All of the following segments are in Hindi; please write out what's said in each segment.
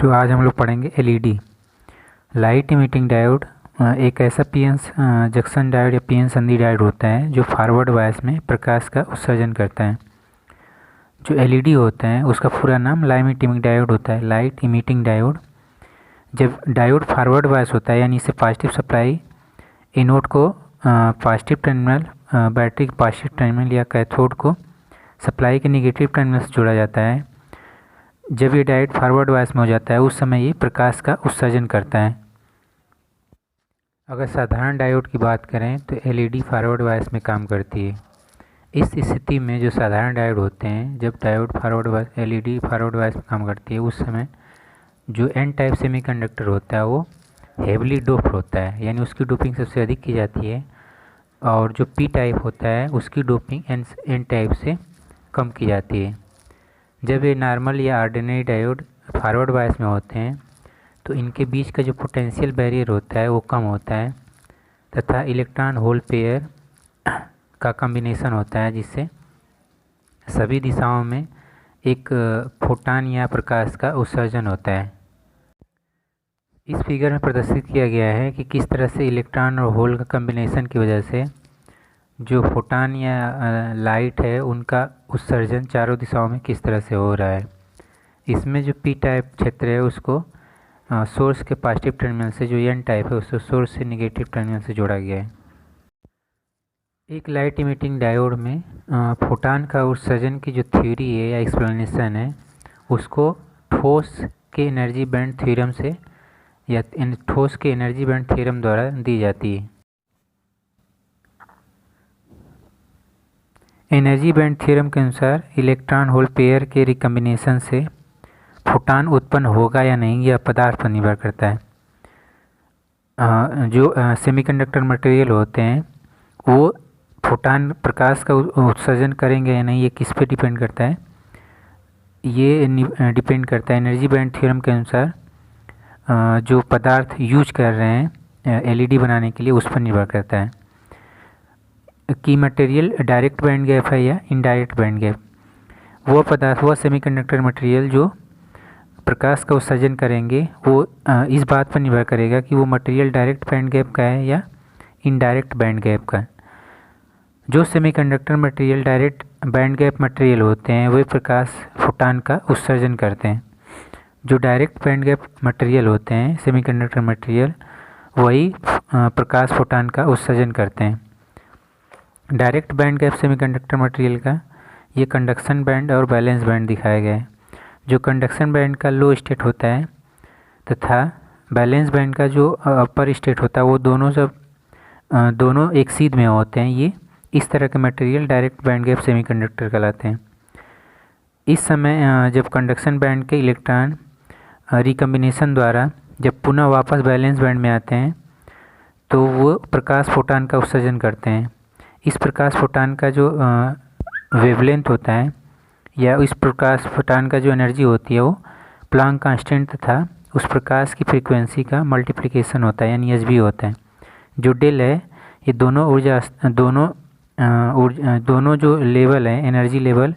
तो आज हम लोग पढ़ेंगे एलईडी लाइट इमिटिंग डायोड। एक ऐसा पीएन जंक्शन डायोड या पीएन संधि डायोड होता है जो फॉरवर्ड बायस में प्रकाश का उत्सर्जन करता है। जो एलईडी होता है उसका पूरा नाम लाइट इमिटिंग डायोड होता है, लाइट इमिटिंग डायोड। जब डायोड फॉरवर्ड बायस होता है यानी इसे पॉजिटिव सप्लाई एनोड को पॉजिटिव टर्मिनल, बैटरी के पॉजिटिव टर्मिनल या कैथोड को सप्लाई के निगेटिव टर्मिनल से जोड़ा जाता है। जब ये डायोड फॉरवर्ड बायस में हो जाता है उस समय ये प्रकाश का उत्सर्जन करता है। अगर साधारण डायोड की बात करें तो एलईडी फॉरवर्ड बायस में काम करती है। इस स्थिति में जो साधारण डायोड होते हैं, जब diode forward bias LED forward bias में काम करती है उस समय जो एन टाइप सेमीकंडक्टर होता है वो हेवली डोप्ड होता है, यानी उसकी डोपिंग सबसे अधिक की जाती है। और जो पी टाइप होता है उसकी डोपिंग एन टाइप से कम की जाती है। जब ये नॉर्मल या ऑर्डिनरी डायोड फॉरवर्ड बायस में होते हैं तो इनके बीच का जो पोटेंशियल बैरियर होता है वो कम होता है तथा इलेक्ट्रॉन होल पेयर का कॉम्बिनेशन होता है, जिससे सभी दिशाओं में एक फोटॉन या प्रकाश का उत्सर्जन होता है। इस फिगर में प्रदर्शित किया गया है कि किस तरह से इलेक्ट्रॉन और होल का कॉम्बिनेशन की वजह से जो फोटॉन या लाइट है उनका उत्सर्जन चारों दिशाओं में किस तरह से हो रहा है। इसमें जो पी टाइप क्षेत्र है उसको सोर्स के पॉजिटिव टर्मिनल से, जो एन टाइप है उसको सोर्स से निगेटिव टर्मिनल से जोड़ा गया है। एक लाइट इमिटिंग डायोड में फोटॉन का उत्सर्जन की जो थ्योरी है या एक्सप्लेनेशन है उसको ठोस के एनर्जी बैंड थ्योरम से या ठोस के एनर्जी बैंड थ्योरम द्वारा दी जाती है। एनर्जी बैंड थ्योरम के अनुसार इलेक्ट्रॉन होल पेयर के रिकॉम्बिनेशन से फोटॉन उत्पन्न होगा या नहीं यह पदार्थ पर निर्भर करता है। जो सेमीकंडक्टर मटेरियल होते हैं वो फोटॉन प्रकाश का उत्सर्जन करेंगे या नहीं ये किस पे डिपेंड करता है, ये डिपेंड करता है एनर्जी बैंड थ्योरम के अनुसार जो पदार्थ यूज कर रहे हैं एलईडी बनाने के लिए उस पर निर्भर करता है कि मटेरियल डायरेक्ट बैंड गैप है या इनडायरेक्ट बैंड गैप। वो पदार्थ, वो सेमीकंडक्टर मटेरियल जो प्रकाश का उत्सर्जन करेंगे वो इस बात पर निर्भर करेगा कि वो मटेरियल डायरेक्ट बैंड गैप का है या इनडायरेक्ट बैंड गैप का है। जो semiconductor material direct band gap material होते हैं वे प्रकाश फोटॉन का उत्सर्जन करते हैं। जो डायरेक्ट बैंड गैप मटेरियल होते हैं सेमीकंडक्टर मटेरियल वही प्रकाश फोटॉन का उत्सर्जन करते हैं। Direct band gap semiconductor material का ये कंडक्शन बैंड और बैलेंस बैंड दिखाया गया है। जो कंडक्शन बैंड का लो स्टेट होता है तथा बैलेंस बैंड का जो अपर स्टेट होता है वो दोनों एक सीध में होते हैं। ये इस तरह के material direct band gap semiconductor कहलाते हैं। इस समय जब कंडक्शन बैंड के इलेक्ट्रॉन रिकॉम्बिनेशन द्वारा जब पुनः वापस बैलेंस बैंड में आते हैं तो वो प्रकाश फोटॉन का उत्सर्जन करते हैं। इस प्रकाश फोटॉन का जो वेवलेंथ होता है या इस प्रकाश फोटॉन का जो एनर्जी होती है वो प्लांक कांस्टेंट तथा उस प्रकाश की फ्रीक्वेंसी का मल्टीप्लिकेशन होता है यानी एचबी होता है। जो डेल है ये दोनों जो लेवल है एनर्जी लेवल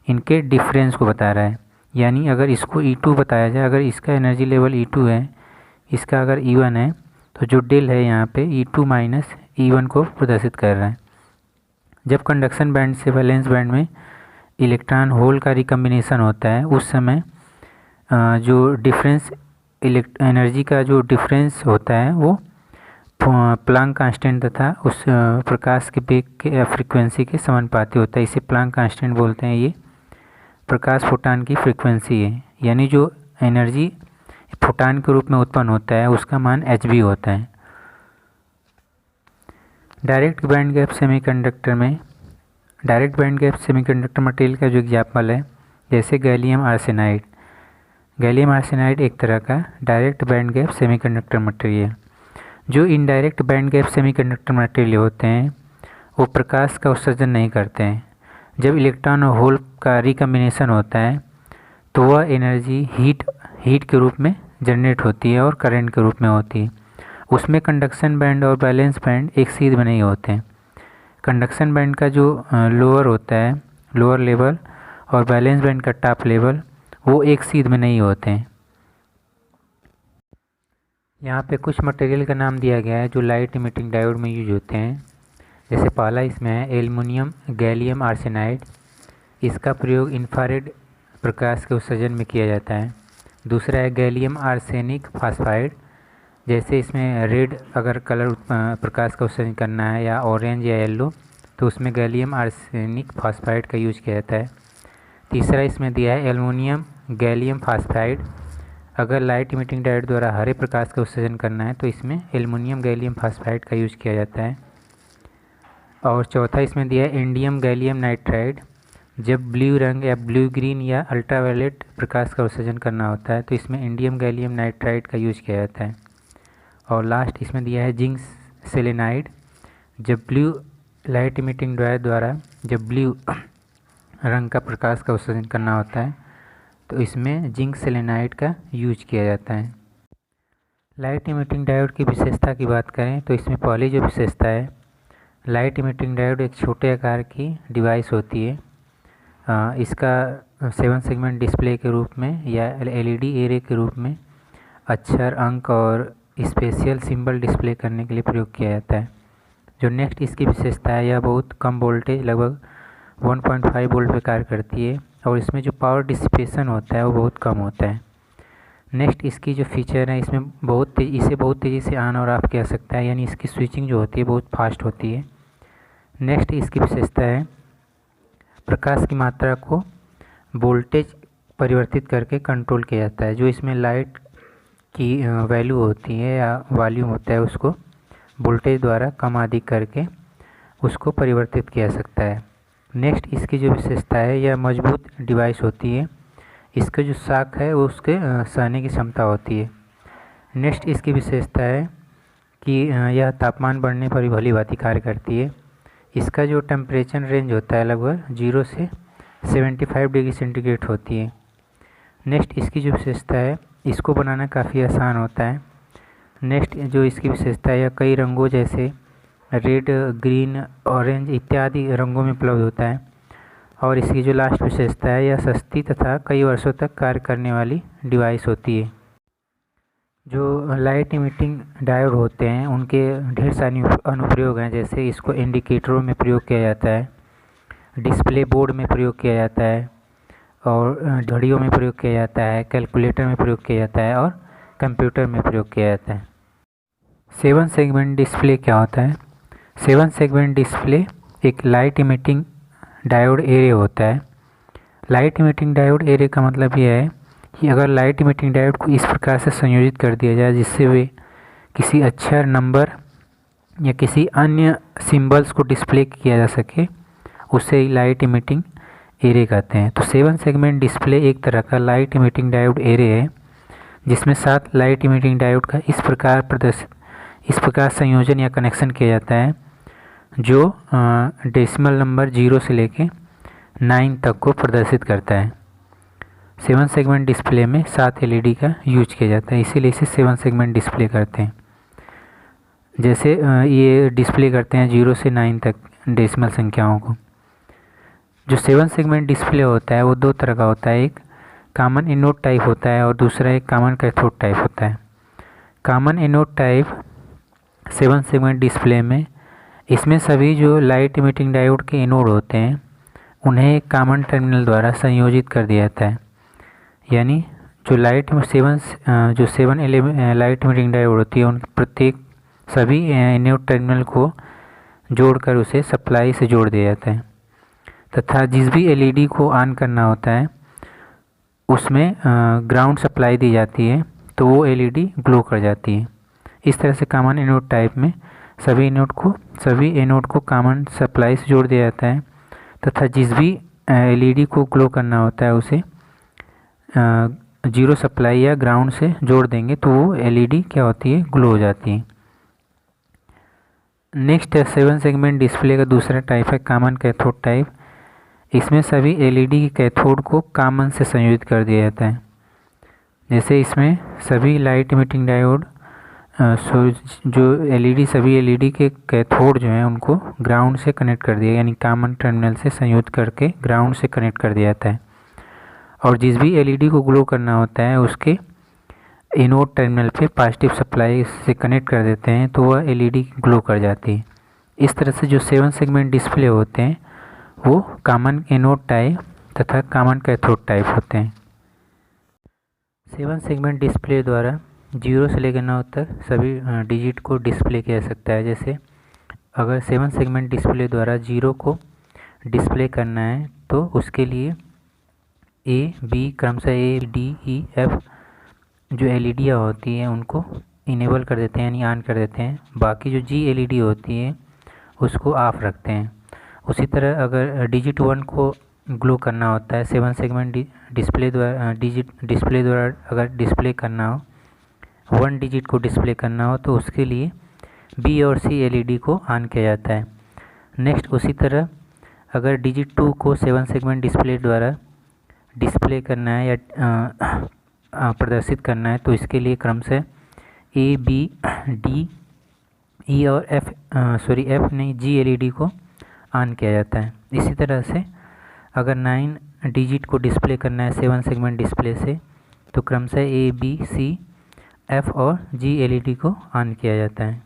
इनके डिफरेंस को बता रहा है। यानी अगर इसको E2 बताया जाए, अगर इसका एनर्जी लेवल E2 है, इसका अगर E1 है तो जो डेल है यहाँ पे E2 माइनस E1 को प्रदर्शित कर रहा है। जब कंडक्शन बैंड से वैलेंस बैंड में इलेक्ट्रॉन होल का रिकॉम्बिनेशन होता है उस समय जो डिफरेंस एनर्जी का जो डिफरेंस होता है वो प्लांक कांस्टेंट तथा उस प्रकाश के वेग के फ्रीक्वेंसी के समानुपाती होता है। इसे प्लांक कांस्टेंट बोलते हैं। ये प्रकाश फोटॉन की फ्रीक्वेंसी है, यानी जो एनर्जी फोटॉन के रूप में उत्पन्न होता है उसका मान एचबी होता है। डायरेक्ट बैंड गैप सेमीकंडक्टर में direct band gap semiconductor material का जो एग्जाम्पल है जैसे गैलियम आर्सेनाइड। गैलियम आर्सेनाइड एक तरह का direct band gap semiconductor material. जो indirect band gap semiconductor material होते हैं वो प्रकाश का उत्सर्जन नहीं करते हैं। जब इलेक्ट्रॉन और होल का रिकॉम्बिनेशन होता है तो वह एनर्जी हीट के रूप में जनरेट होती है और करंट के रूप में होती है। उसमें कंडक्शन बैंड और बैलेंस बैंड एक सीध में नहीं होते हैं। कंडक्शन बैंड का जो लोअर होता है, लोअर लेवल, और बैलेंस बैंड का टॉप लेवल वो एक सीध में नहीं होते हैं। यहाँ पे कुछ मटेरियल का नाम दिया गया है जो लाइट इमिटिंग डायोड में यूज होते हैं। जैसे पहला इसमें है एल्युमिनियम गैलियम आर्सेनाइड। इसका प्रयोग इंफ्रारेड प्रकाश के उत्सर्जन में किया जाता है। दूसरा है गैलियम आर्सेनिक फास्फाइड। जैसे इसमें रेड अगर कलर प्रकाश का उत्सर्जन करना है या ऑरेंज या येलो, तो उसमें गैलियम आर्सेनिक फास्फाइड का यूज किया जाता है। तीसरा इसमें दिया है एल्युमिनियम गैलियम फास्फाइड। अगर लाइट इमिटिंग डायोड द्वारा हरे प्रकाश का उत्सर्जन करना है तो इसमें एल्युमिनियम गैलियम फास्फाइड का यूज किया जाता है। और चौथा इसमें दिया है इंडियम गैलियम नाइट्राइड। जब ब्लू रंग या ब्लू ग्रीन या अल्ट्रावायलेट प्रकाश का उत्सर्जन करना होता है तो इसमें इंडियम गैलियम नाइट्राइड का यूज किया जाता है। और लास्ट इसमें दिया है जिंक सेलेनाइड। जब ब्लू लाइट इमिटिंग डायोड द्वारा जब ब्लू रंग का प्रकाश का उत्सर्जन करना होता है तो इसमें जिंक सेलेनाइड का यूज किया जाता है। लाइट इमिटिंग डायोड की विशेषता की बात करें तो इसमें पहली जो विशेषता है, लाइट इमिटिंग डायोड एक छोटे आकार की डिवाइस होती है। इसका 7 सेगमेंट डिस्प्ले के रूप में या एलईडी एरे के रूप में अक्षर अंक और स्पेशल सिंबल डिस्प्ले करने के लिए प्रयोग किया जाता है। जो नेक्स्ट इसकी विशेषता है, यह बहुत कम वोल्टेज लगभग 1.5 वोल्ट पे कार्य करती है और इसमें जो पावर डिसिपेशन होता है वो बहुत कम होता है। नेक्स्ट इसकी जो फीचर है, इसमें इसे बहुत तेज़ी से ऑन और ऑफ किया सकता है, यानी इसकी स्विचिंग जो होती है बहुत फास्ट होती है। नेक्स्ट इसकी विशेषता है प्रकाश की मात्रा को वोल्टेज परिवर्तित करके कंट्रोल किया जाता है। जो इसमें लाइट की वैल्यू होती है या वॉल्यूम होता है उसको वोल्टेज द्वारा कम अधिक करके उसको परिवर्तित किया जा सकता है। नेक्स्ट इसकी जो विशेषता है, यह मजबूत डिवाइस होती है। इसका जो शाख है वो उसके सहने की क्षमता होती है। नेक्स्ट इसकी विशेषता है कि यह तापमान बढ़ने पर भी भली भांति कार्य करती है। इसका जो टेम्परेचर रेंज होता है लगभग 0 से 75 डिग्री सेंटीग्रेड होती है। नेक्स्ट इसकी जो विशेषता है, इसको बनाना काफ़ी आसान होता है। नेक्स्ट जो इसकी विशेषता है, यह कई रंगों जैसे रेड, ग्रीन, ऑरेंज इत्यादि रंगों में उपलब्ध होता है। और इसकी जो लास्ट विशेषता है, यह सस्ती तथा कई वर्षों तक कार्य करने वाली डिवाइस होती है। जो लाइट इमिटिंग डायोड होते हैं उनके ढेर सारे अनुप्रयोग हैं। जैसे इसको इंडिकेटरों में प्रयोग किया जाता है, डिस्प्ले बोर्ड में प्रयोग किया जाता है, और घड़ियों में प्रयोग किया जाता है, कैलकुलेटर में प्रयोग किया जाता है और कंप्यूटर में प्रयोग किया जाता है। 7 सेगमेंट डिस्प्ले क्या होता है? 7 सेगमेंट डिस्प्ले एक लाइट इमिटिंग डायोड एरे होता है। लाइट इमिटिंग डायोड एरे का मतलब यह है कि अगर लाइट इमिटिंग डायोड को इस प्रकार से संयोजित कर दिया जाए जिससे वे किसी अक्षर, नंबर या किसी अन्य सिंबल्स को डिस्प्ले किया जा सके, उसे लाइट इमिटिंग एरे कहते हैं। तो 7 सेगमेंट डिस्प्ले एक तरह का लाइट इमिटिंग डायोड एरे है जिसमें 7 लाइट इमिटिंग डायोड का इस प्रकार संयोजन या कनेक्शन किया जाता है जो डेसिमल नंबर 0 से लेके 9 तक को प्रदर्शित करता है। 7 सेगमेंट डिस्प्ले में 7 एलईडी का यूज किया जाता है, इसीलिए इसे 7 सेगमेंट डिस्प्ले करते हैं। जैसे ये डिस्प्ले करते हैं 0 से 9 तक डेसिमल संख्याओं को। जो 7 सेगमेंट डिस्प्ले होता है वो दो तरह का होता है, एक कॉमन एनोड टाइप होता है और दूसरा एक कॉमन कैथोड टाइप होता है। Common anode type 7 segment display में इसमें सभी जो लाइट इमिटिंग डायोड के एनोड होते हैं उन्हें एक कॉमन टर्मिनल द्वारा संयोजित कर दिया जाता है। यानी जो जो 7 लाइट इमिटिंग डायोड होती है उन प्रत्येक सभी एनोड टर्मिनल को जोड़कर उसे सप्लाई से जोड़ दिया जाता है तथा जिस भी एलईडी को ऑन करना होता है उसमें ग्राउंड सप्लाई दी जाती है तो वो एलईडी ग्लो कर जाती है। इस तरह से कॉमन एनोड टाइप में सभी एनोड को कॉमन सप्लाई से जोड़ दिया जाता है तथा जिस भी एलईडी को ग्लो करना होता है उसे 0 सप्लाई या ग्राउंड से जोड़ देंगे तो वो एलईडी क्या होती है, ग्लो हो जाती है। नेक्स्ट 7 सेगमेंट डिस्प्ले का दूसरा टाइप है कॉमन कैथोड टाइप। इसमें सभी एलईडी के कैथोड को कॉमन से संयोजित कर दिया जाता है। जैसे इसमें सभी लाइट इमिटिंग डायोड सभी एलईडी के कैथोड जो हैं उनको ग्राउंड से कनेक्ट कर दिया, यानी कॉमन टर्मिनल से संयोजित करके ग्राउंड से कनेक्ट कर दिया जाता है। और जिस भी एलईडी को ग्लो करना होता है उसके एनोड टर्मिनल पे पॉजिटिव सप्लाई से कनेक्ट कर देते हैं तो वह एलईडी ग्लो कर जाती है। इस तरह से जो 7 सेगमेंट डिस्प्ले होते हैं वो कॉमन एनोड टाइप तथा कॉमन कैथोड टाइप होते हैं। 7 सेगमेंट डिस्प्ले द्वारा 0 से लेकर 9 तक सभी डिजिट को डिस्प्ले किया जा सकता है। जैसे अगर 7 सेगमेंट डिस्प्ले द्वारा 0 को डिस्प्ले करना है तो उसके लिए ए बी क्रमशः ए डी ई एफ जो एलईडियाँ होती हैं उनको इनेबल कर देते हैं यानी ऑन कर देते हैं। बाकी जो जी एलईडी होती है उसको ऑफ रखते हैं। उसी तरह अगर डिजिट 1 को ग्लो करना होता है 7 सेगमेंट डिस्प्ले द्वारा डिस्प्ले द्वारा अगर डिस्प्ले करना हो 1 डिजिट को डिस्प्ले करना हो तो उसके लिए बी और सी एलईडी को ऑन किया जाता है। नेक्स्ट उसी तरह अगर डिजिट 2 को 7 सेगमेंट डिस्प्ले द्वारा डिस्प्ले करना है या प्रदर्शित करना है तो इसके लिए क्रमशः ए बी डी ई और एफ नहीं जी एलईडी को ऑन किया जाता है। इसी तरह से अगर 9 डिजिट को डिस्प्ले करना है 7 सेगमेंट डिस्प्ले से तो क्रमशः ए बी सी एफ और जी एलईडी को ऑन किया जाता है।